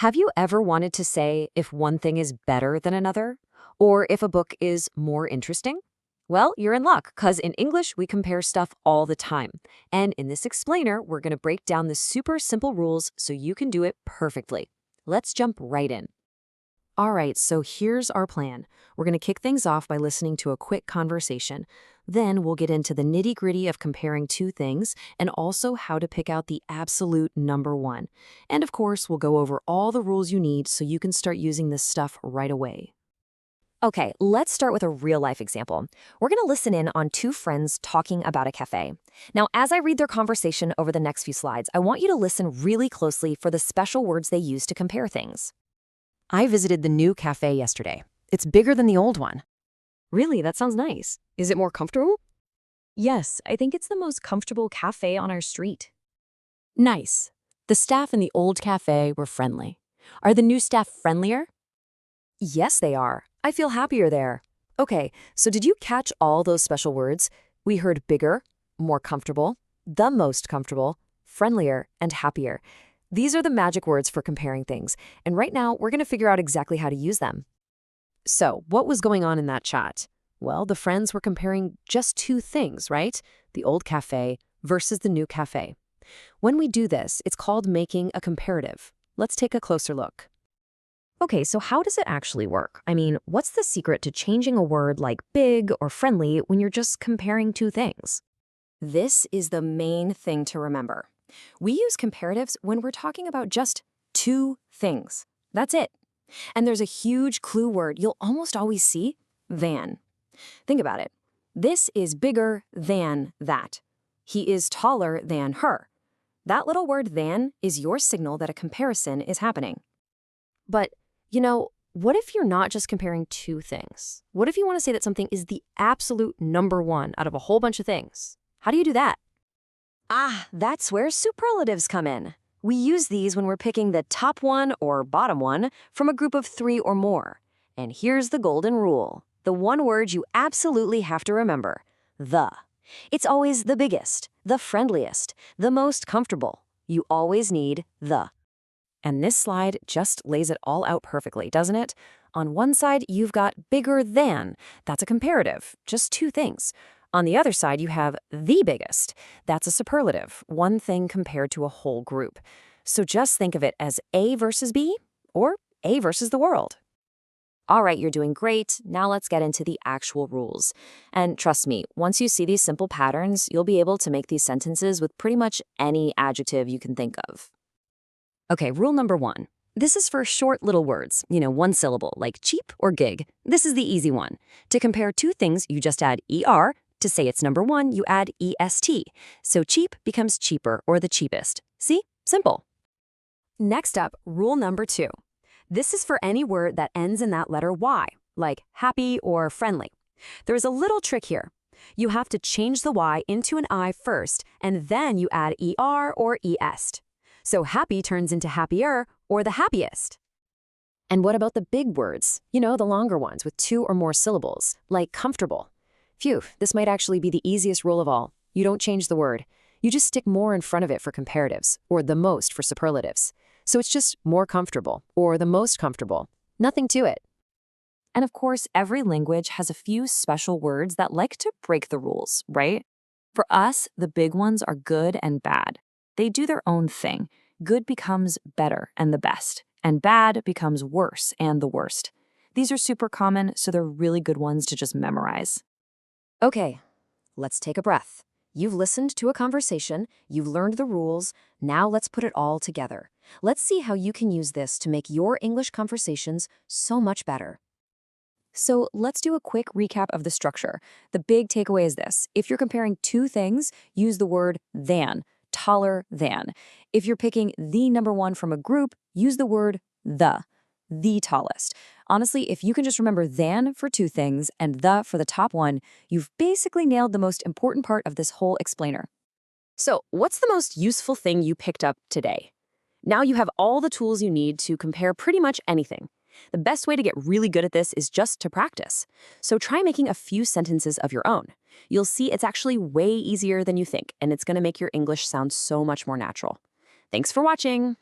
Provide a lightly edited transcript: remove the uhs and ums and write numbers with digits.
Have you ever wanted to say if one thing is better than another? Or if a book is more interesting? Well, you're in luck, because in English, we compare stuff all the time. And in this explainer, we're going to break down the super simple rules so you can do it perfectly. Let's jump right in. All right, so here's our plan. We're going to kick things off by listening to a quick conversation. Then we'll get into the nitty-gritty of comparing two things and also how to pick out the absolute number one. And of course, we'll go over all the rules you need so you can start using this stuff right away. Okay, let's start with a real-life example. We're going to listen in on two friends talking about a cafe. Now, as I read their conversation over the next few slides, I want you to listen really closely for the special words they use to compare things. I visited the new cafe yesterday. It's bigger than the old one. Really? That sounds nice. Is it more comfortable? Yes, I think it's the most comfortable cafe on our street. Nice. The staff in the old cafe were friendly. Are the new staff friendlier? Yes, they are. I feel happier there. Okay, so did you catch all those special words? We heard bigger, more comfortable, the most comfortable, friendlier, and happier. These are the magic words for comparing things, and right now we're going to figure out exactly how to use them. So, what was going on in that chat? Well, the friends were comparing just two things, right? The old cafe versus the new cafe. When we do this, it's called making a comparative. Let's take a closer look. Okay, so how does it actually work? I mean, what's the secret to changing a word like big or friendly when you're just comparing two things? This is the main thing to remember. We use comparatives when we're talking about just two things. That's it. And there's a huge clue word you'll almost always see, than. Think about it. This is bigger than that. He is taller than her. That little word than is your signal that a comparison is happening. But, what if you're not just comparing two things? What if you want to say that something is the absolute number one out of a whole bunch of things? How do you do that? That's where superlatives come in. We use these when we're picking the top one or bottom one from a group of three or more. And here's the golden rule. The one word you absolutely have to remember, the. It's always the biggest, the friendliest, the most comfortable. You always need the. And this slide just lays it all out perfectly, doesn't it? On one side, you've got bigger than. That's a comparative, just two things. On the other side, you have the biggest. That's a superlative, one thing compared to a whole group. So just think of it as A versus B or A versus the world. All right, you're doing great. Now let's get into the actual rules. And trust me, once you see these simple patterns, you'll be able to make these sentences with pretty much any adjective you can think of. Okay, rule number one. This is for short little words, one syllable, like cheap or gig. This is the easy one. To compare two things, you just add ER. To say it's number one, you add EST. So cheap becomes cheaper or the cheapest. See? Simple. Next up, rule number two. This is for any word that ends in that letter Y, like happy or friendly. There's a little trick here. You have to change the Y into an I first, and then you add ER or EST. So happy turns into happier or the happiest. And what about the big words? The longer ones with two or more syllables, like comfortable. Phew, this might actually be the easiest rule of all. You don't change the word. You just stick more in front of it for comparatives, or the most for superlatives. So it's just more comfortable, or the most comfortable. Nothing to it. And of course, every language has a few special words that like to break the rules, right? For us, the big ones are good and bad. They do their own thing. Good becomes better and the best, and bad becomes worse and the worst. These are super common, so they're really good ones to just memorize. Okay, let's take a breath. You've listened to a conversation, you've learned the rules, now let's put it all together. Let's see how you can use this to make your English conversations so much better. So let's do a quick recap of the structure. The big takeaway is this. If you're comparing two things, use the word than, taller than. If you're picking the number one from a group, use the word the tallest. Honestly, if you can just remember than for two things and the for the top one, you've basically nailed the most important part of this whole explainer. So, what's the most useful thing you picked up today? Now you have all the tools you need to compare pretty much anything. The best way to get really good at this is just to practice. So try making a few sentences of your own. You'll see it's actually way easier than you think, and it's going to make your English sound so much more natural. Thanks for watching.